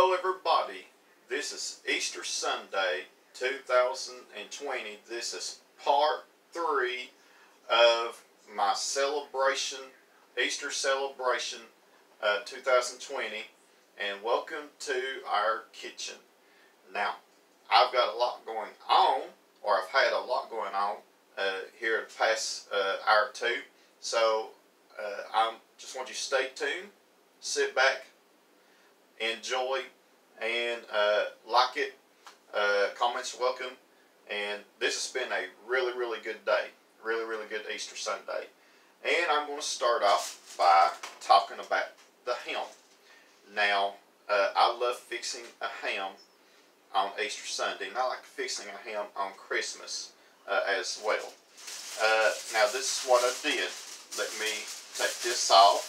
Hello everybody, this is Easter Sunday 2020. This is part 3 of my celebration, Easter celebration 2020, and welcome to our kitchen. Now, I've got a lot going on, or I've had a lot going on here the past hour or two, so I just want you to stay tuned, sit back, enjoy, and like it. Comments are welcome. And this has been a really good day, really good Easter Sunday. And I'm going to start off by talking about the ham. Now, I love fixing a ham on Easter Sunday, and I like fixing a ham on Christmas as well. Now, this is what I did. Let me take this off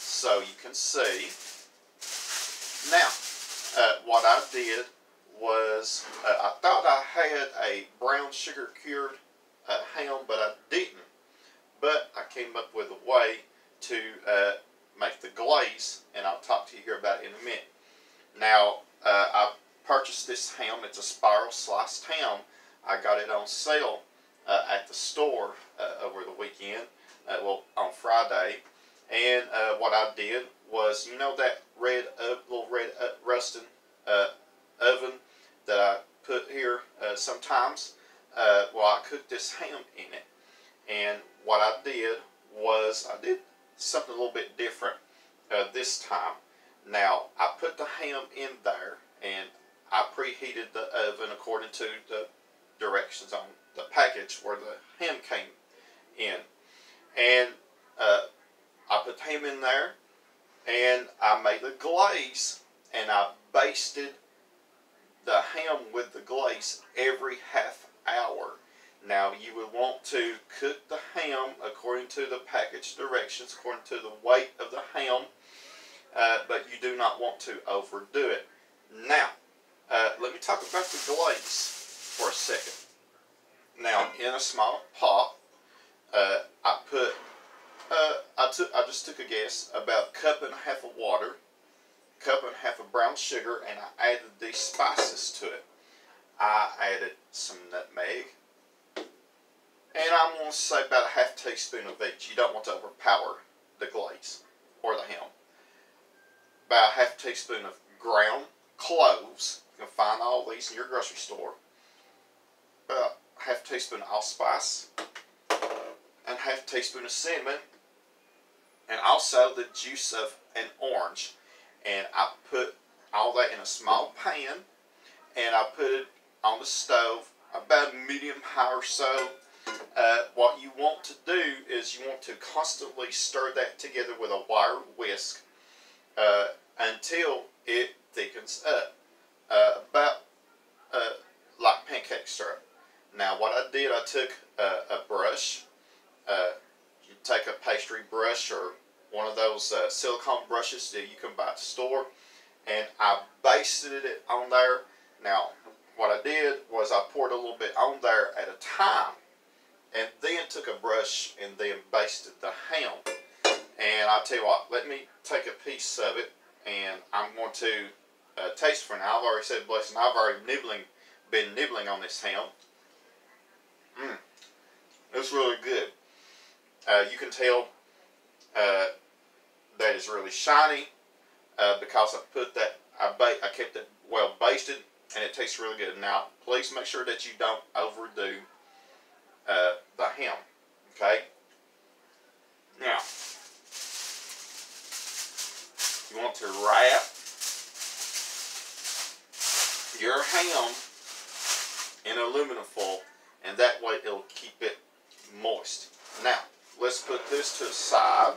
so you can see. Now, what I did was, I thought I had a brown sugar cured ham, but I didn't. But I came up with a way to make the glaze, and I'll talk to you here about it in a minute. Now, I purchased this ham. It's a spiral sliced ham. I got it on sale at the store over the weekend, well, on Friday. And what I did was, you know that little red rusting oven that I put here sometimes? Well, I cooked this ham in it. And what I did was, I did something a little bit different this time. Now, I put the ham in there, and I preheated the oven according to the directions on the package where the ham came in. And I put the ham in there, and I made the glaze, and I basted the ham with the glaze every half hour. Now, you would want to cook the ham according to the package directions, according to the weight of the ham, but you do not want to overdo it. Now, let me talk about the glaze for a second. Now, in a small pot, I just took a guess, about a cup and a half of water, cup and a half of brown sugar, and I added these spices to it. I added some nutmeg, and I'm going to say about a half teaspoon of each. You don't want to overpower the glaze or the ham. About a half teaspoon of ground cloves. You can find all these in your grocery store. About a half teaspoon of allspice, and a half teaspoon of cinnamon, and also the juice of an orange. And I put all that in a small pan, and I put it on the stove about medium high or so. What you want to do is you want to constantly stir that together with a wire whisk until it thickens up, about like pancake syrup. Now, what I did, I took a brush. You take a pastry brush or one of those silicone brushes that you can buy at the store, and I basted it on there. Now, what I did was I poured a little bit on there at a time, and then took a brush and then basted the ham. And I'll tell you what, let me take a piece of it, and I'm going to taste for now. I've already said blessing. I've already been nibbling on this ham. It's really good. You can tell that it's really shiny because I put that. I kept it well basted, and it tastes really good. Now, please make sure that you don't overdo the ham. Okay. Now, you want to wrap your ham in aluminum foil, and that way it'll keep it moist. Now, let's put this to the side.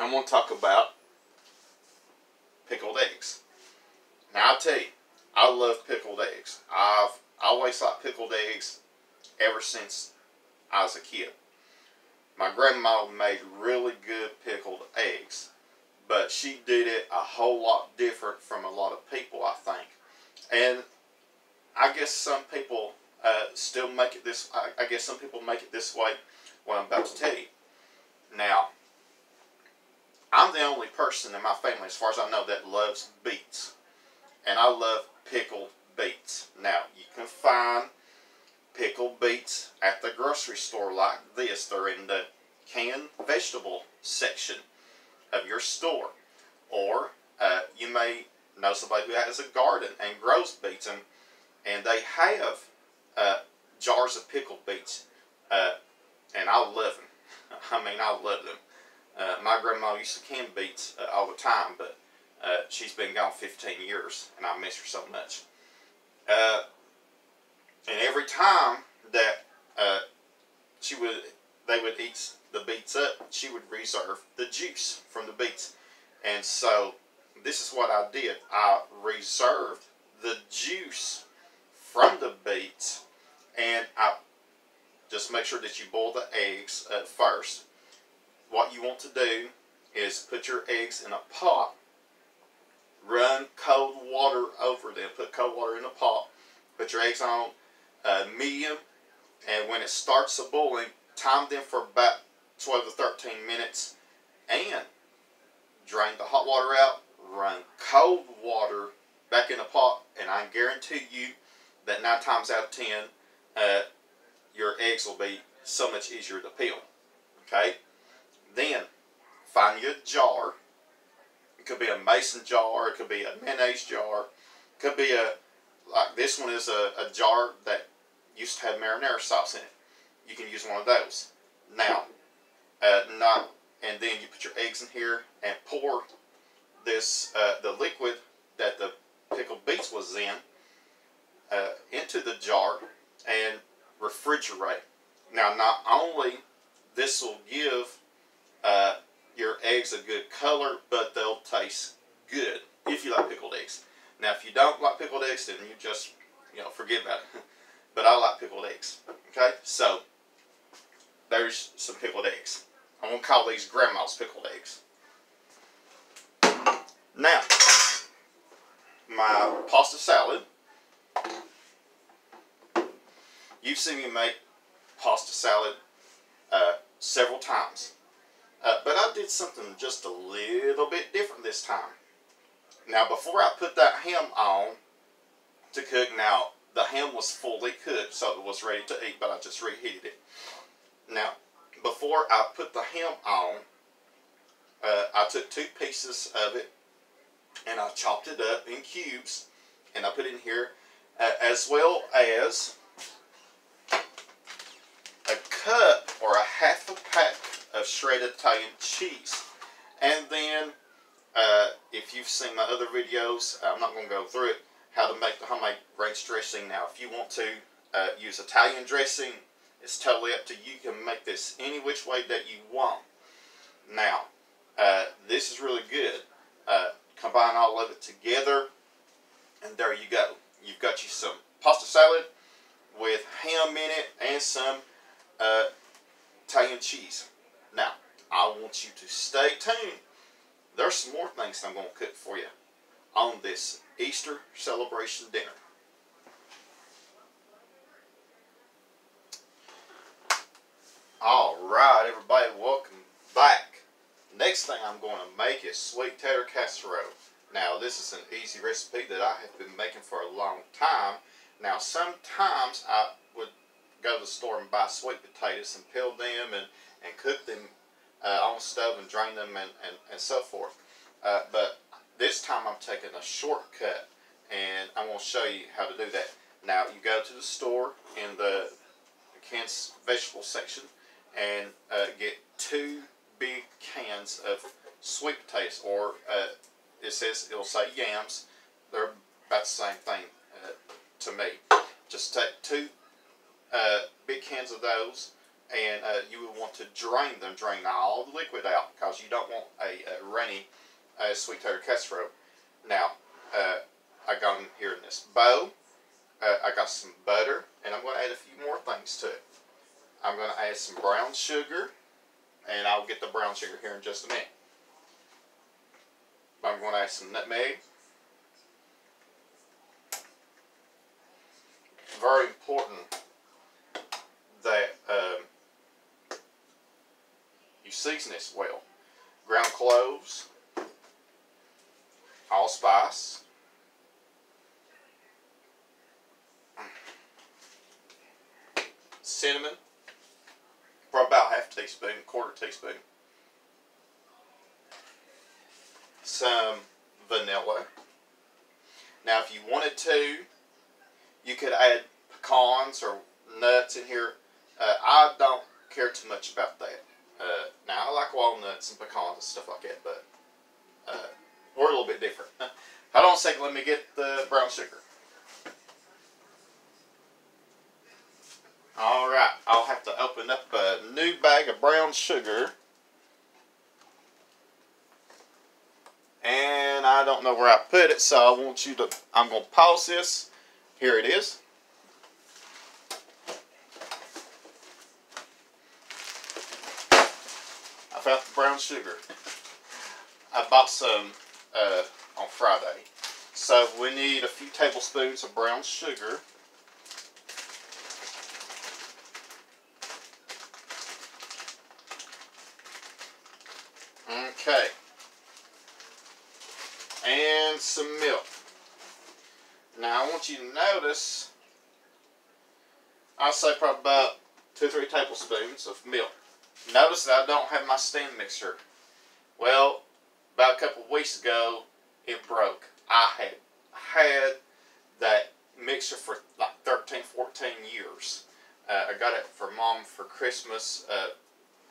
I'm going to talk about pickled eggs. Now, I'll tell you, I love pickled eggs. I've always liked pickled eggs ever since I was a kid. My grandma made really good pickled eggs, but she did it a whole lot different from a lot of people, I think. And I guess some people still make it this. I guess some people make it this way. What I'm about to tell you. Now, I'm the only person in my family, as far as I know, that loves beets, and I love pickled beets. Now, you can find pickled beets at the grocery store like this. They're in the canned vegetable section of your store, or you may know somebody who has a garden and grows beets, and they have jars of pickled beets, and I love them. I mean, I love them. My grandma used to can beets all the time, but she's been gone 15 years, and I miss her so much. And every time that they would eat the beets up, she would reserve the juice from the beets. And so this is what I did. I reserved the juice from the beets, and I just make sure that you boil the eggs first. What you want to do is put your eggs in a pot, run cold water over them, put cold water in a pot, put your eggs on medium, and when it starts boiling, time them for about 12 to 13 minutes, and drain the hot water out, run cold water back in the pot, and I guarantee you that 9 times out of 10, your eggs will be so much easier to peel. Okay? Then, find you a jar. It could be a mason jar, it could be a mayonnaise jar, it could be like this one is a jar that used to have marinara sauce in it. You can use one of those. Now, and then you put your eggs in here and pour this, the liquid that the pickled beets was in, into the jar and refrigerate. Now, not only this will give your eggs a good color, but they'll taste good if you like pickled eggs. Now, if you don't like pickled eggs, then you just, forget about it. But I like pickled eggs. Okay, so there's some pickled eggs. I'm going to call these Grandma's pickled eggs. Now, my pasta salad. You've seen me make pasta salad several times. But I did something just a little bit different this time. Now, before I put that ham on to cook, now, the ham was fully cooked, so it was ready to eat, but I just reheated it. Now, before I put the ham on, I took 2 pieces of it, and I chopped it up in cubes, and I put it in here, as well as a cup or a half a pack of shredded Italian cheese. And then, if you've seen my other videos, I'm not going to go through it, how to make the homemade ranch dressing. Now, if you want to use Italian dressing, it's totally up to you. You can make this any which way that you want. Now, this is really good. Combine all of it together, and there you go. You've got you some pasta salad with ham in it and some Italian cheese. Now, I want you to stay tuned. There's some more things I'm going to cook for you on this Easter celebration dinner. Alright, everybody, welcome back. Next thing I'm going to make is sweet tater casserole. Now, this is an easy recipe that I have been making for a long time. Now, sometimes I would go to the store and buy sweet potatoes and peel them and cook them on the stove and drain them and so forth. But this time I'm taking a shortcut, and I'm going to show you how to do that. Now, you go to the store in the canned vegetable section and get 2 big cans of sweet potatoes, or it'll say yams. They're about the same thing to me. Just take 2 big cans of those, and you will want to drain them, drain all the liquid out, because you don't want a runny sweet tater casserole. Now, I got in here in this bowl. I got some butter, and I'm going to add a few more things to it. I'm going to add some brown sugar, and I'll get the brown sugar here in just a minute. I'm going to add some nutmeg. Very important season this well. Ground cloves, allspice, cinnamon, probably about half a teaspoon, quarter teaspoon, some vanilla. Now if you wanted to, you could add pecans or nuts in here. I don't care too much about that. Now I like walnuts and pecans and stuff like that, but we're a little bit different. Hold on a second, let me get the brown sugar. Alright, I'll have to open up a new bag of brown sugar. And I don't know where I put it, so I want you to, I'm going to pause this. Here it is. I found the brown sugar. I bought some on Friday. So we need a few tablespoons of brown sugar. Okay. And some milk. Now I want you to notice, I'll say probably about 2 or 3 tablespoons of milk. Notice that I don't have my stand mixer. Well, about a couple of weeks ago, it broke. I had had that mixer for like 13, 14 years. I got it for Mom for Christmas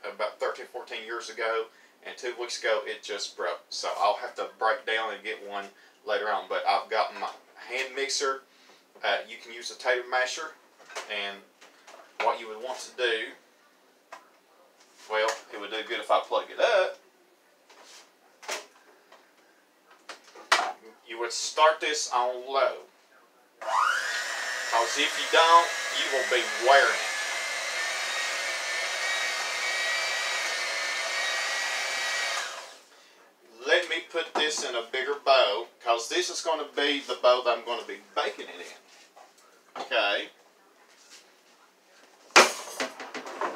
about 13, 14 years ago. And 2 weeks ago, it just broke. So I'll have to break down and get one later on. But I've got my hand mixer. You can use a tater masher. And what you would want to do, well, it would do good if I plug it up. You would start this on low. Because if you don't, you will be wearing it. Let me put this in a bigger bowl, because this is going to be the bowl that I'm going to be baking it in. Okay.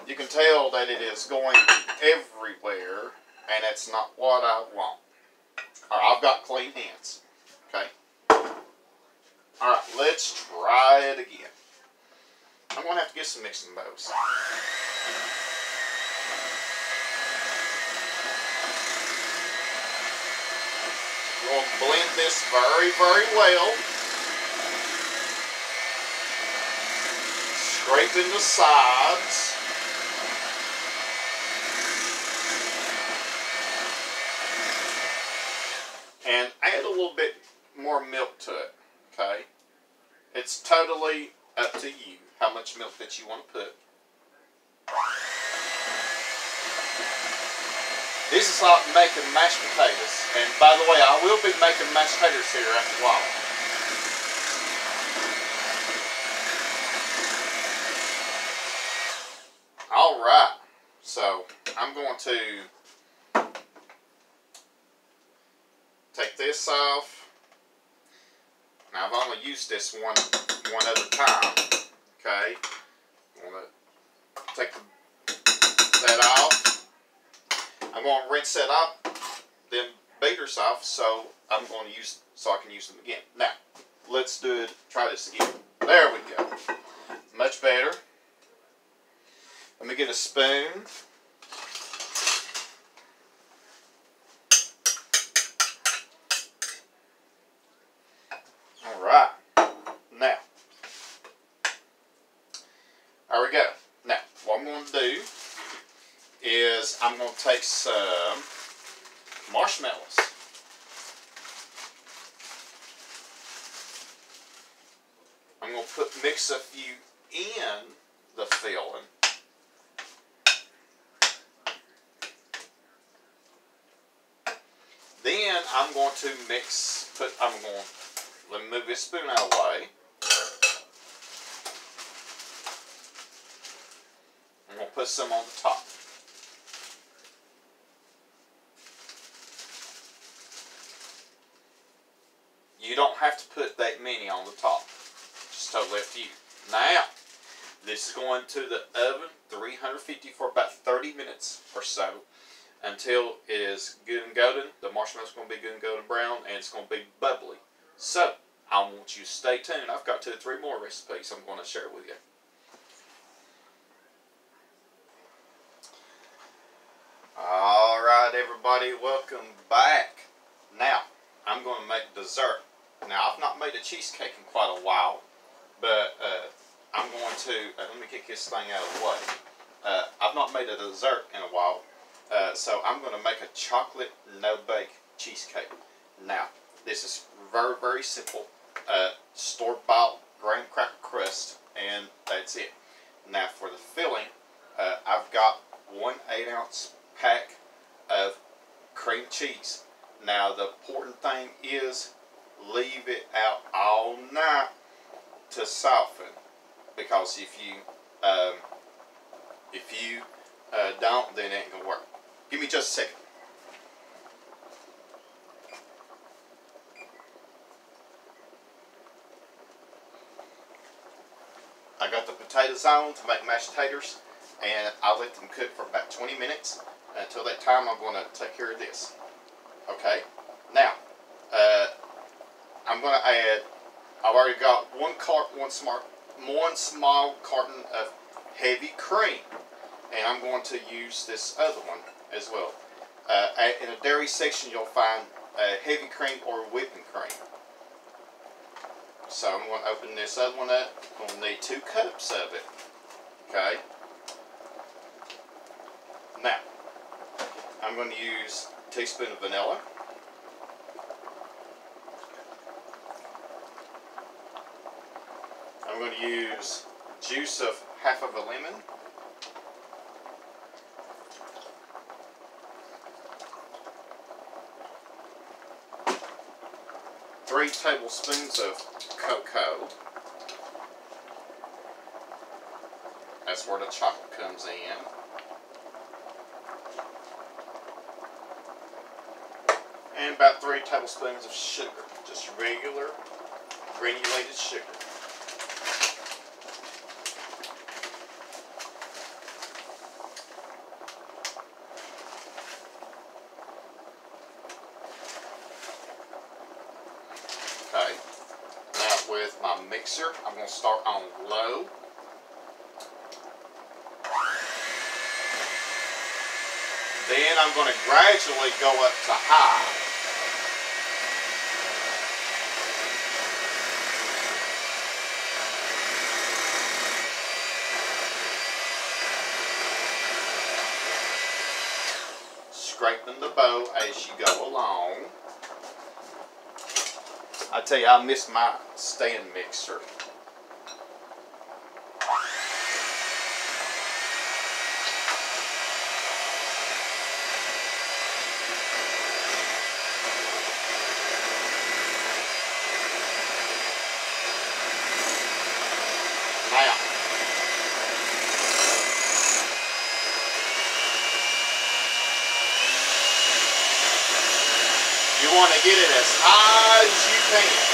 You can tell that it is going everywhere, and that's not what I want. Alright, I've got clean hands. Okay. Alright, let's try it again. I'm going to have to get some mixing bowls. We're going to blend this very, very well. Scraping the sides. And add a little bit more milk to it, okay? It's totally up to you how much milk that you want to put. This is like making mashed potatoes. And by the way, I will be making mashed potatoes here after a while. Alright, so I'm going to take this off. Now I've only used this one other time. Okay, I'm going to take that off. I'm going to rinse that off, then beaters off, so I'm going to use so I can use them again. Now let's do it. Try this again. There we go. Much better. Let me get a spoon. Alright. Now, there we go. Now, what I'm going to do is I'm going to take some marshmallows. I'm going to mix a few in the filling. Then I'm going to let me move this spoon out of the way. I'm going to put some on the top. You don't have to put that many on the top. Just totally up to you. Now, This is going to the oven, 350 for about 30 minutes or so, until it is good and golden. The marshmallow's going to be good and golden brown, and it's going to be bubbly. So, I want you to stay tuned. I've got 2 or 3 more recipes I'm going to share with you. Alright everybody, welcome back. Now, I'm going to make dessert. Now, I've not made a cheesecake in quite a while, but I'm going to, let me get this thing out of the way. I've not made a dessert in a while, so I'm going to make a chocolate no-bake cheesecake. Now, this is very, very simple. Store-bought graham cracker crust, and that's it. Now, for the filling, I've got 1 8-ounce pack of cream cheese. Now, the important thing is leave it out all night to soften, because if you don't, then it ain't gonna work. Give me just a second. I got the potatoes on to make mashed taters, and I'll let them cook for about 20 minutes. Until that time, I'm going to take care of this. Okay? Now, I'm going to add, I've already got one small carton of heavy cream, and I'm going to use this other one as well. In the dairy section, you'll find heavy cream or whipping cream. So I'm going to open this other one up. I'm going to need 2 cups of it. Okay? Now, I'm going to use a teaspoon of vanilla. I'm going to use juice of half of a lemon. Three tablespoons of cocoa. That's where the chocolate comes in. And about 3 tablespoons of sugar, just regular granulated sugar. Okay, now with my mixer, I'm going to start on low. Then I'm going to gradually go up to high. Scraping the bowl as you go along. I tell you, I miss my stand mixer. Now, you want to get it as high as you can.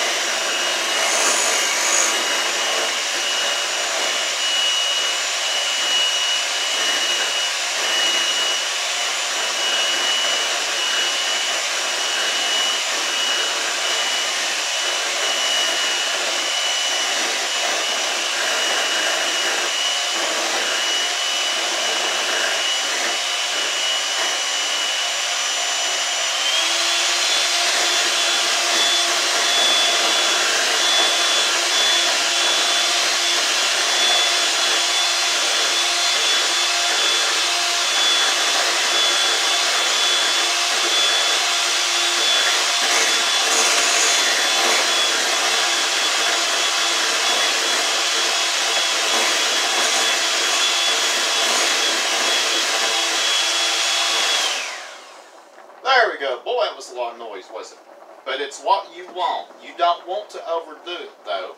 There we go. Boy, that was a lot of noise, wasn't it? But it's what you want. You don't want to overdo it, though,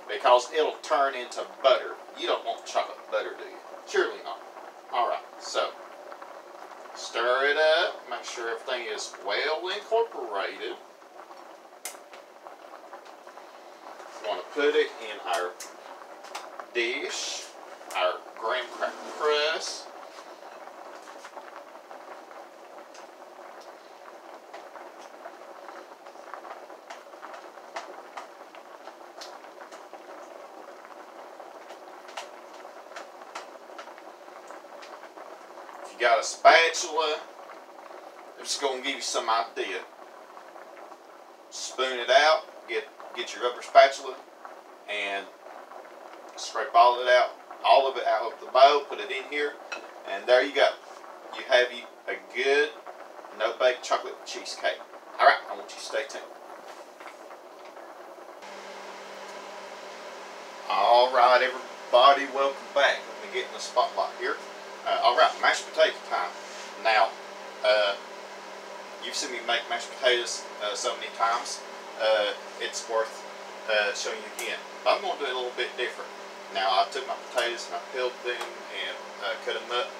because it'll turn into butter. You don't want chocolate butter, do you? Surely not. Alright, so stir it up. Make sure everything is well incorporated. We want to put it in our dish. you got a spatula, I'm just going to give you some idea. Spoon it out, get your rubber spatula, and scrape all of it out of the bowl, put it in here, and there you go. You have a good no-bake chocolate cheesecake. Alright, I want you to stay tuned. Alright everybody, welcome back. Let me get in the spotlight here. Alright, mashed potato time. Now, you've seen me make mashed potatoes so many times. It's worth showing you again. But I'm going to do it a little bit different. Now, I took my potatoes and I peeled them and cut them up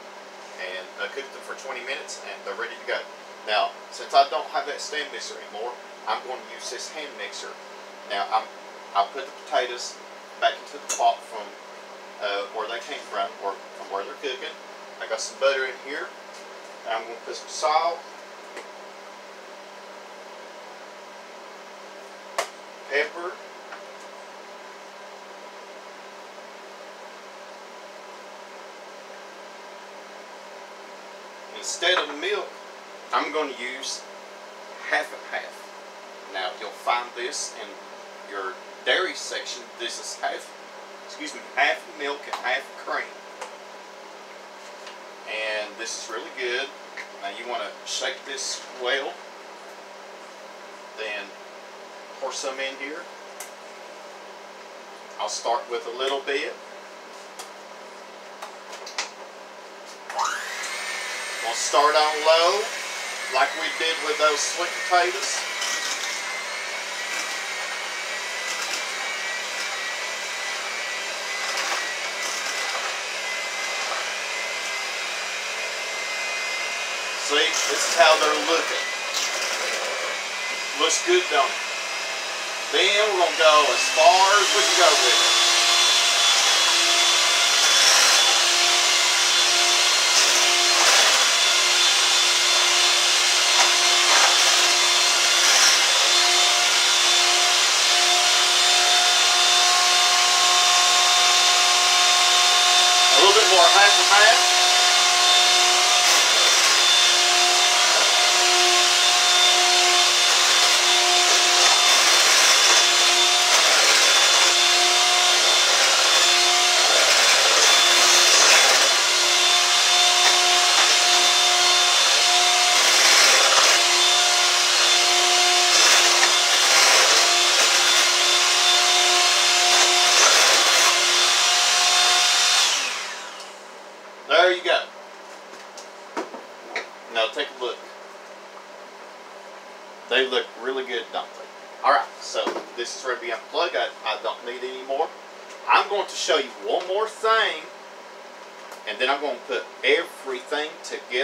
and cooked them for 20 minutes, and they're ready to go. Now, since I don't have that stand mixer anymore, I'm going to use this hand mixer. Now, I'll put the potatoes back into the pot from where they came from, or from where they're cooking. I got some butter in here. I'm going to put some salt, pepper, instead of milk, I'm going to use half and half. Now, you'll find this in your dairy section. This is half milk and half cream. And this is really good. Now, you want to shake this well. Then pour some in here. I'll start with a little bit. We'll start on low, like we did with those sweet potatoes. See, this is how they're looking. Looks good, don't it? Then we're going to go as far as we can go with it. A little bit more half and half. There you go. Now take a look. They look really good, don't they? Alright, so this is ready to be unplugged. I don't need any more. I'm going to show you one more thing, and then I'm going to put everything together.